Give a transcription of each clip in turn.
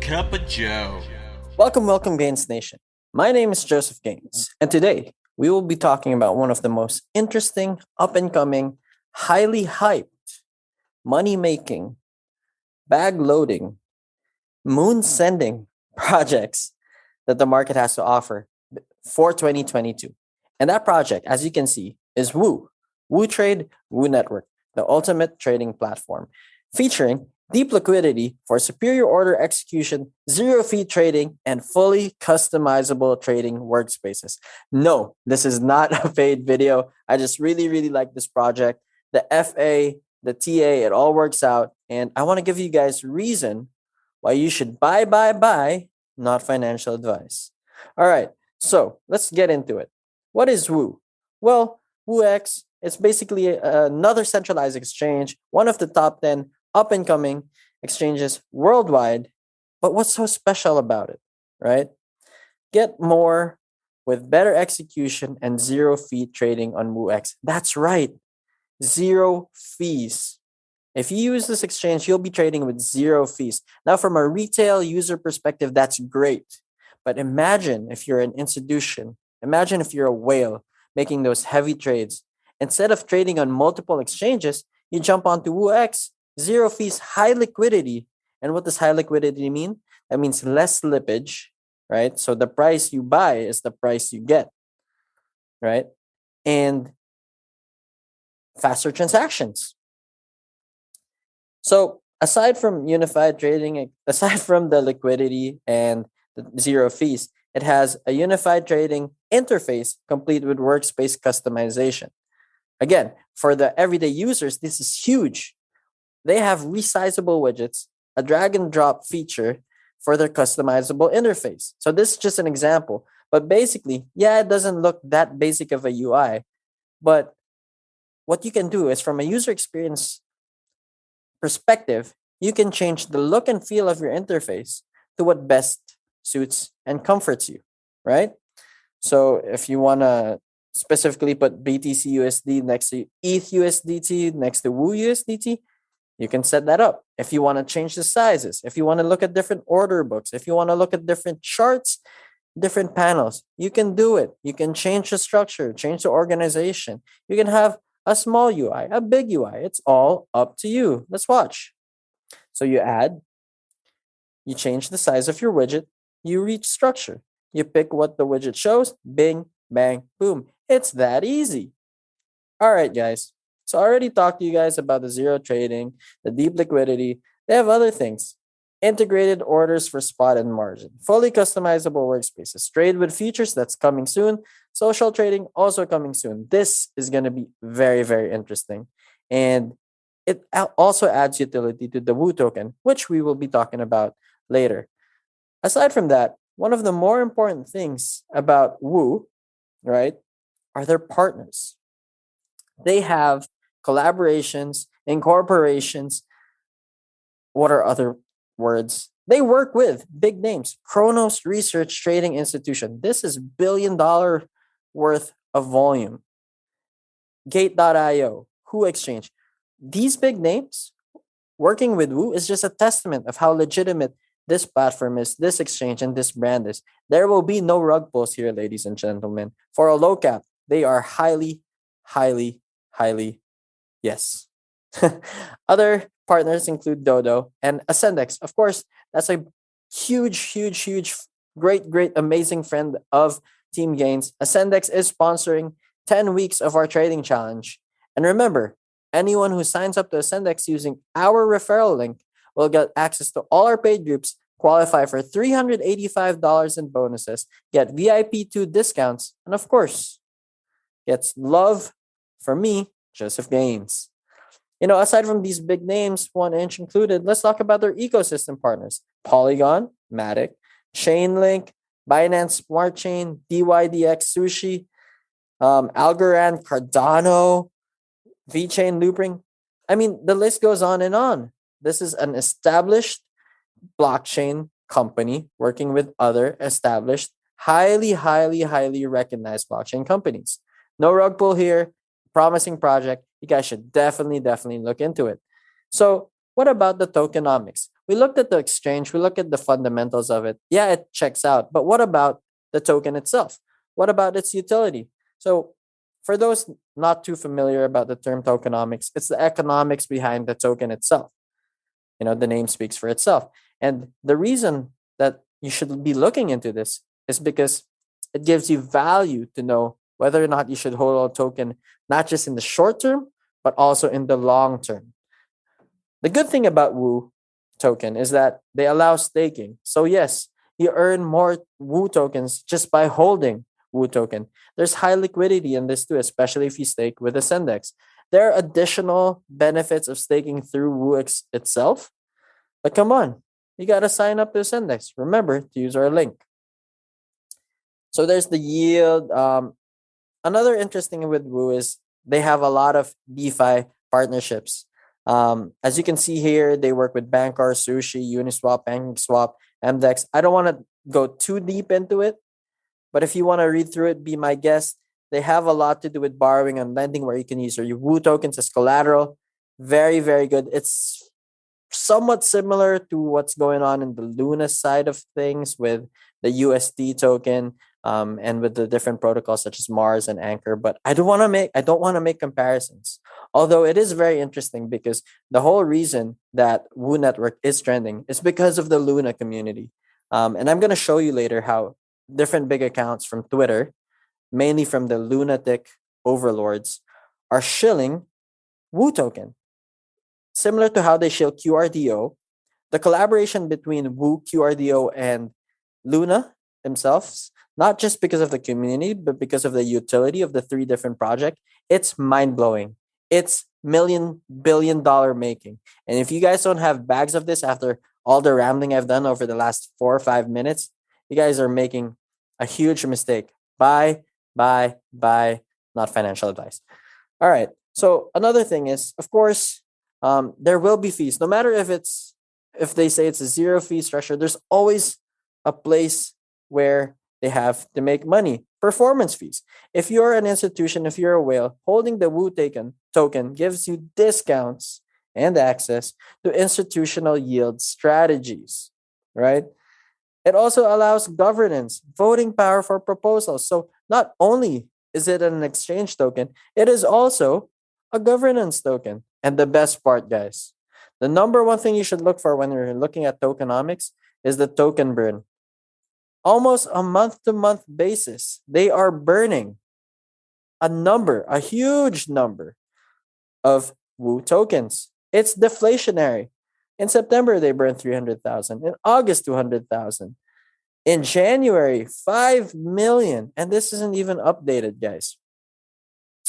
Cup of Joe. Welcome, Gainez Nation. My name is Joseph Gainez, and today we will be talking about one of the most interesting, up and coming, highly hyped, money making, bag loading, moon sending projects that the market has to offer for 2022. And that project, as you can see, is Woo. Woo Trade, Woo Network, the ultimate trading platform, featuring deep liquidity for superior order execution, zero fee trading, and fully customizable trading workspaces. No, this is not a paid video. I just really like this project. The FA, the TA, it all works out. And I want to give you guys reason why you should buy, not financial advice. All right, so let's get into it. What is Woo? Well, WooX, it's basically another centralized exchange, one of the top 10 up and coming exchanges worldwide. But what's so special about it, right? Get more with better execution and zero fee trading on WooX. That's right, zero fees. If you use this exchange, you'll be trading with zero fees. Now, from a retail user perspective, that's great. But imagine if you're an institution, imagine if you're a whale making those heavy trades. Instead of trading on multiple exchanges, you jump onto WooX, zero fees, high liquidity. And what does high liquidity mean? That means less slippage, right? So the price you buy is the price you get, right? And faster transactions. So aside from unified trading, aside from the liquidity and the zero fees, it has a unified trading interface complete with workspace customization. Again, for the everyday users, this is huge. They have resizable widgets, a drag and drop feature for their customizable interface. So this is just an example. But basically, yeah, it doesn't look that basic of a UI. But what you can do is from a user experience perspective, you can change the look and feel of your interface to what best suits and comforts you, right? So if you want to specifically put BTC USD next to ETH USDT, next to Woo USDT, you can set that up. If you want to change the sizes, if you want to look at different order books, if you want to look at different charts, different panels, you can do it. You can change the structure, change the organization. You can have a small UI, a big UI. It's all up to you. Let's watch. So you add, you change the size of your widget, you reach structure. You pick what the widget shows, bing, bang, boom. It's that easy. All right, guys. So I already talked to you guys about the zero trading, the deep liquidity. They have other things. Integrated orders for spot and margin. Fully customizable workspaces. Trade with futures, that's coming soon. Social trading, also coming soon. This is going to be very interesting. And it also adds utility to the Woo token, which we will be talking about later. Aside from that, one of the more important things about Woo, right, are their partners. They have collaborations, incorporations. What are other words? They work with big names. Kronos Research Trading Institution. This is $1 billion worth of volume. Gate.io, Who Exchange. These big names working with Woo is just a testament of how legitimate this platform is, this exchange, and this brand is. There will be no rug pulls here, ladies and gentlemen. For a low cap, they are highly, yes. Other partners include Dodo and AscendEX. Of course, that's a huge, great, amazing friend of Team Gainez. AscendEX is sponsoring 10 weeks of our trading challenge. And remember, anyone who signs up to AscendEX using our referral link will get access to all our paid groups, qualify for $385 in bonuses, get VIP2 discounts, and of course, gets love from me, Joseph Gainez. Aside from these big names, 1inch included, let's talk about their ecosystem partners. Polygon, Matic, Chainlink, Binance Smart Chain, DYDX Sushi, Algorand, Cardano, VeChain, Loopring. I mean, the list goes on and on. This is an established blockchain company working with other established, highly recognized blockchain companies. No rug pull here. Promising project. You guys should definitely look into it. So what about the tokenomics? we looked at the exchange, we look at the fundamentals of it. Yeah, it checks out. But what about the token itself? What about its utility? So, for those not too familiar about the term tokenomics, it's the economics behind the token itself. The name speaks for itself. And the reason that you should be looking into this is because it gives you value to know whether or not you should hold a token, not just in the short term, but also in the long term. The good thing about Woo token is that they allow staking. So yes, you earn more Woo tokens just by holding Woo token. There's high liquidity in this too, especially if you stake with AscendEX. There are additional benefits of staking through itself. But come on, you got to sign up to AscendEX. Remember to use our link. So there's the yield. Another interesting with Woo is they have a lot of DeFi partnerships. As you can see here, they work with Bancor, Sushi, Uniswap, PancakeSwap, MDEX. I don't want to go too deep into it, but if you want to read through it, be my guest. They have a lot to do with borrowing and lending where you can use your Woo tokens as collateral. Very, very good. It's somewhat similar to what's going on in the Luna side of things with the USD token, and with the different protocols such as Mars and Anchor. But I don't want to make comparisons. Although it is very interesting because the whole reason that Woo Network is trending is because of the Luna community. And I'm going to show you later how different big accounts from Twitter, mainly from the lunatic overlords, are shilling Woo token. Similar to how they shill QRDO, the collaboration between Woo, QRDO, and Luna themselves, not just because of the community, but because of the utility of the three different projects, it's mind-blowing. It's $1 billion making. And if you guys don't have bags of this after all the rambling I've done over the last 4 or 5 minutes, you guys are making a huge mistake. Buy, not financial advice. All right. So another thing is, of course, there will be fees. No matter if they say it's a zero fee structure, there's always a place where they have to make money. Performance fees. If you're an institution, if you're a whale, holding the Woo token gives you discounts and access to institutional yield strategies, right? It also allows governance, voting power for proposals. So not only is it an exchange token, it is also a governance token. And the best part, guys, the number one thing you should look for when you're looking at tokenomics is the token burn. Almost a month-to-month basis, they are burning a huge number of Woo tokens. It's deflationary. In September, they burned 300,000. In August, 200,000. In January, 5 million. And this isn't even updated, guys.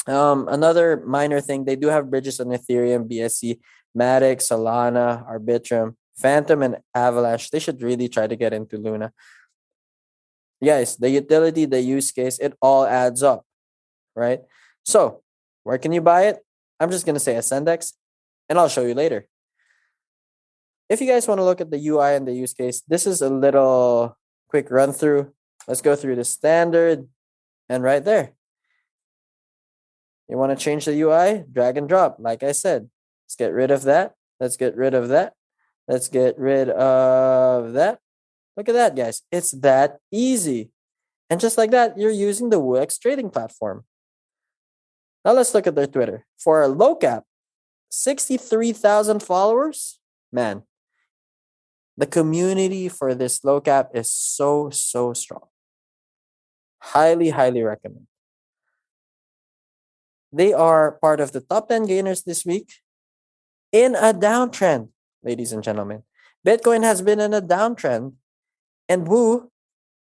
Another minor thing, they do have bridges on Ethereum, BSC, Matic, Solana, Arbitrum, Phantom, and Avalanche. They should really try to get into Luna. Guys, the utility, the use case, it all adds up, right? So, where can you buy it? I'm just going to say AscendEX, and I'll show you later. If you guys want to look at the UI and the use case, this is a little quick run through. Let's go through the standard, and right there. You want to change the UI? Drag and drop, like I said. Let's get rid of that. Let's get rid of that. Let's get rid of that. Look at that, guys. It's that easy. And just like that, you're using the WooX trading platform. Now let's look at their Twitter. For a low cap, 63,000 followers. Man, the community for this low cap is so strong. Highly recommend. They are part of the top 10 gainers this week in a downtrend, ladies and gentlemen. Bitcoin has been in a downtrend, and Woo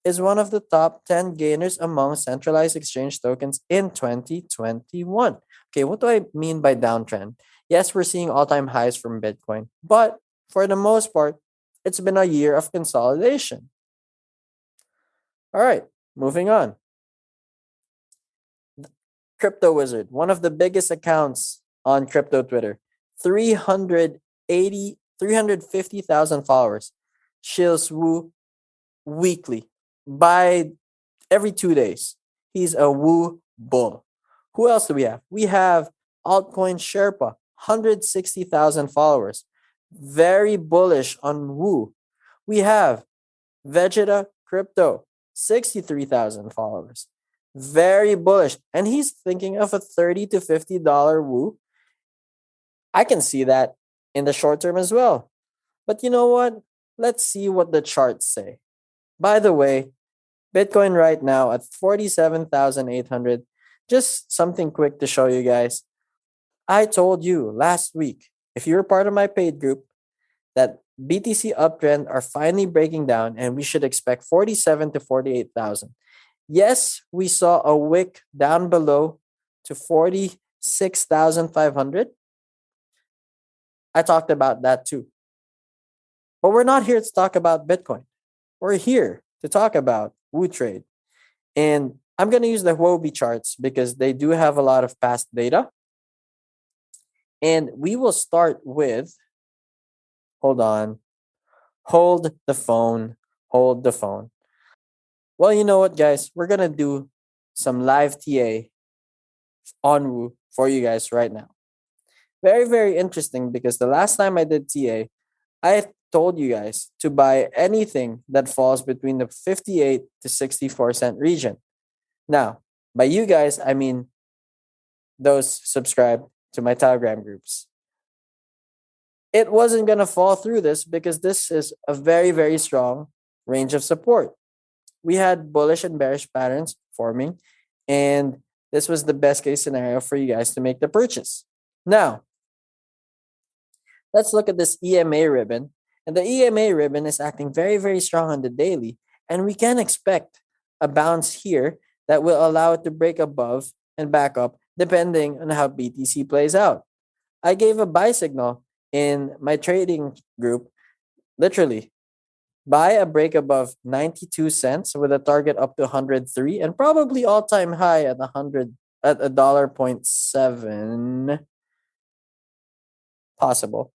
is one of the top 10 gainers among centralized exchange tokens in 2021. Okay, what do I mean by downtrend? Yes, we're seeing all-time highs from Bitcoin, but for the most part, it's been a year of consolidation. All right, moving on. Crypto Wizard, one of the biggest accounts on crypto Twitter, 350,000 followers, shills Woo weekly by every 2 days. He's a Woo bull. Who else do we have? We have Altcoins Sherpa, 160,000 followers. very bullish on Wu. We have Vegeta Crypto, 63,000 followers. Very bullish. And he's thinking of a $30 to $50 Wu. I can see that in the short term as well. But you know what? Let's see what the charts say. By the way, Bitcoin right now at 47,800. Just something quick to show you guys. I told you last week, if you're part of my paid group, that BTC uptrend are finally breaking down and we should expect 47 to 48,000. Yes, we saw a wick down below to 46,500. I talked about that too. But we're not here to talk about Bitcoin. We're here to talk about Wu Trade. And I'm going to use the Huobi charts because they do have a lot of past data. And we will start with, hold on, hold the phone, hold the phone. Well, you know what, guys? We're going to do some live TA on Wu for you guys right now. Very, very interesting because the last time I did TA, I told you guys to buy anything that falls between the 58 to 64 cent region. Now, by you guys, I mean those subscribed to my Telegram groups. It wasn't going to fall through this because this is a very, very strong range of support. We had bullish and bearish patterns forming, and this was the best case scenario for you guys to make the purchase. Now, let's look at this EMA ribbon. And the EMA ribbon is acting very, very strong on the daily. And we can expect a bounce here that will allow it to break above and back up depending on how BTC plays out. I gave a buy signal in my trading group, literally, buy a break above 92 cents with a target up to 103 and probably all-time high at 100 at a $1.7 possible.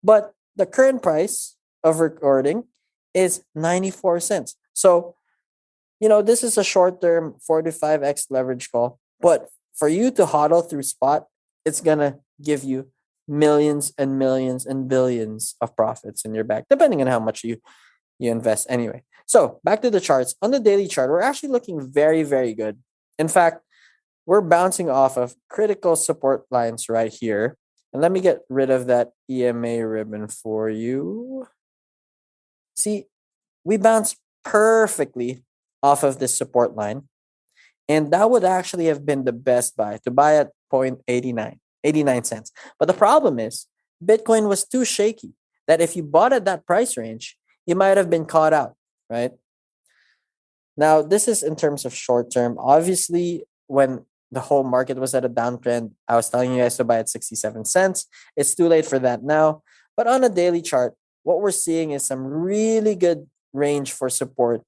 But the current price of recording is 94 cents. So, this is a short-term 45x leverage call. But for you to hodl through spot, it's going to give you millions and millions and billions of profits in your bag, depending on how much you invest anyway. So back to the charts. On the daily chart, we're actually looking very, very good. In fact, we're bouncing off of critical support lines right here. And let me get rid of that EMA ribbon for you. See, we bounced perfectly off of this support line. And that would actually have been the best buy to buy at 89 cents. But the problem is Bitcoin was too shaky that if you bought at that price range, you might have been caught out, right? Now, this is in terms of short term. Obviously, when the whole market was at a downtrend, I was telling you guys to buy at 67 cents. It's too late for that now. But on a daily chart, what we're seeing is some really good range for support.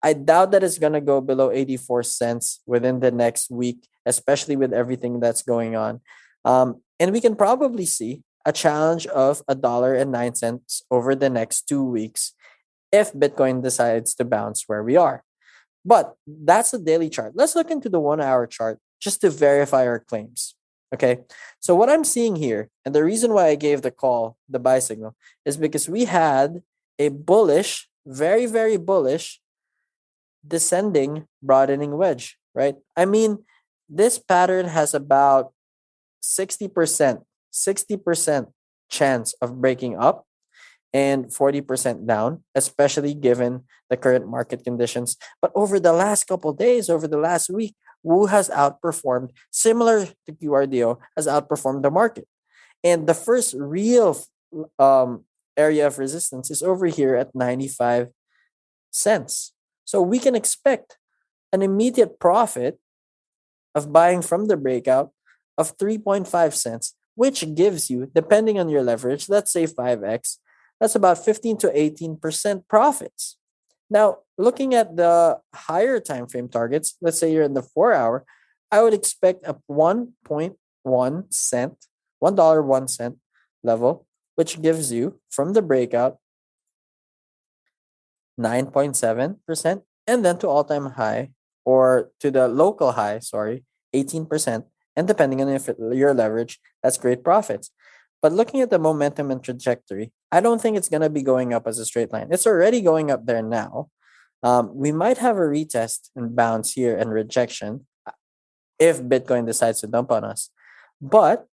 I doubt that it's going to go below 84 cents within the next week, especially with everything that's going on. And we can probably see a challenge of $1.09 over the next 2 weeks if Bitcoin decides to bounce where we are. But that's the daily chart. Let's look into the 1 hour chart just to verify our claims. Okay. So what I'm seeing here, and the reason why I gave the call, the buy signal, is because we had a bullish, very, very bullish descending broadening wedge, right? I mean, this pattern has about 60% chance of breaking up and 40% down, especially given the current market conditions. But over the last couple of days, over the last week, Wu has outperformed, similar to QRDO, has outperformed the market. And the first real area of resistance is over here at 95 cents. So we can expect an immediate profit of buying from the breakout of 3.5 cents, which gives you, depending on your leverage, let's say 5x, that's about 15 to 18% profits. Now, looking at the higher time frame targets, let's say you're in the 4 hour, I would expect a 1.1 cent, $1.01 level, which gives you from the breakout 9.7%, and then to all-time high or to the local high, 18%. And depending on if your leverage, that's great profits. But looking at the momentum and trajectory, I don't think it's going to be going up as a straight line. It's already going up there now. We might have a retest and bounce here and rejection if Bitcoin decides to dump on us. But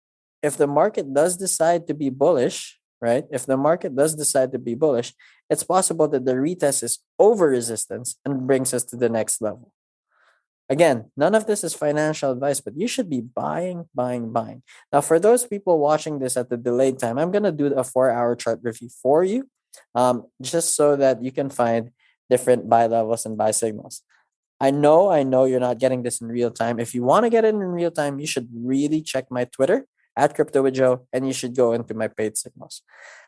if the market does decide to be bullish, right? If the market does decide to be bullish, it's possible that the retest is over resistance and brings us to the next level. Again, none of this is financial advice, but you should be buying, buying, buying. Now, for those people watching this at the delayed time, I'm going to do a 4-hour chart review for you, just so that you can find different buy levels and buy signals. I know you're not getting this in real time. If you want to get it in real time, you should really check my Twitter at Crypto with Joe, and you should go into my paid signals.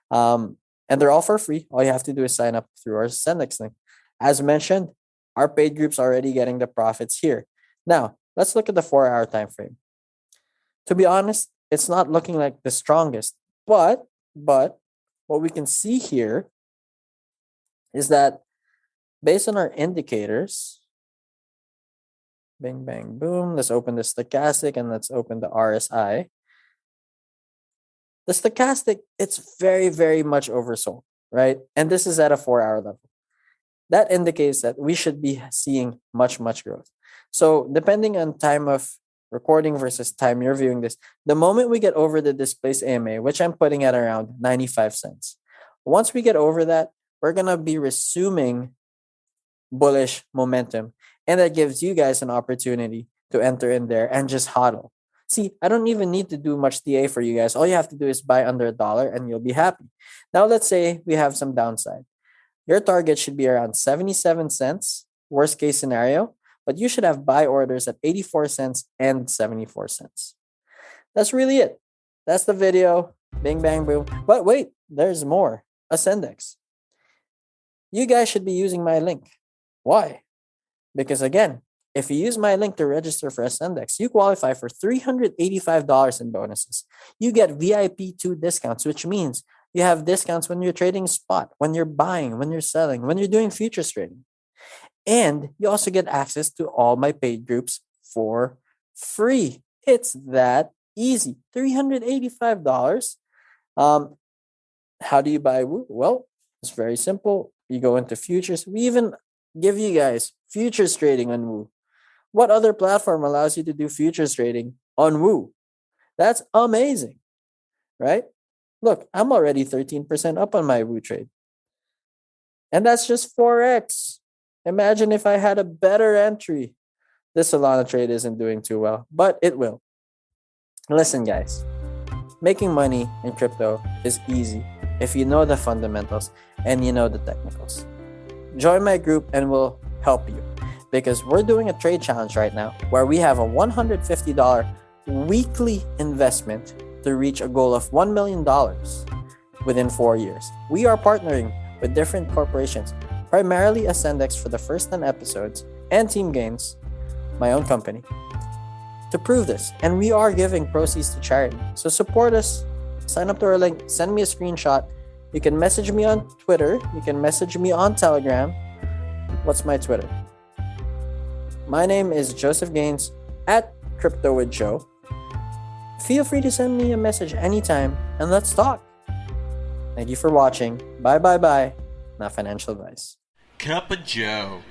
And they're all for free. All you have to do is sign up through our AscendEX link. As mentioned, our paid group's already getting the profits here. Now, let's look at the 4-hour time frame. To be honest, it's not looking like the strongest, but what we can see here is that based on our indicators, bang, bang, boom, let's open the stochastic and let's open the RSI. The stochastic, it's very, very much oversold, right? And this is at a 4-hour level. That indicates that we should be seeing much, much growth. So depending on time of recording versus time you're viewing this, the moment we get over the displaced AMA, which I'm putting at around 95 cents, once we get over that, we're going to be resuming bullish momentum. And that gives you guys an opportunity to enter in there and just hodl. See, I don't even need to do much TA for you guys. All you have to do is buy under $1 and you'll be happy. Now, let's say we have some downside. Your target should be around 77 cents, worst case scenario, but you should have buy orders at 84 cents and 74 cents. That's really it. That's the video. Bing, bang, boom. But wait, there's more. AscendEX. You guys should be using my link. Why? Because again, if you use my link to register for AscendEX, you qualify for $385 in bonuses. You get VIP 2 discounts, which means you have discounts when you're trading spot, when you're buying, when you're selling, when you're doing futures trading. And you also get access to all my paid groups for free. It's that easy. $385. How do you buy Woo? Well, it's very simple. You go into futures. We even give you guys futures trading on Woo. What other platform allows you to do futures trading on Woo? That's amazing, right? Look, I'm already 13% up on my Woo trade. And that's just 4x. Imagine if I had a better entry. This Solana trade isn't doing too well, but it will. Listen, guys, making money in crypto is easy if you know the fundamentals and you know the technicals. Join my group and we'll help you, because we're doing a trade challenge right now where we have a $150 weekly investment to reach a goal of $1 million within 4 years. We are partnering with different corporations, primarily AscendEX for the first 10 episodes, and Team Gainez, my own company, to prove this. And we are giving proceeds to charity. So support us, sign up to our link, send me a screenshot. You can message me on Twitter. You can message me on Telegram. What's my Twitter? My name is Joseph Gainez at Crypto with Joe. Feel free to send me a message anytime and let's talk. Thank you for watching. Bye, bye, bye. Not financial advice. Cup of Joe.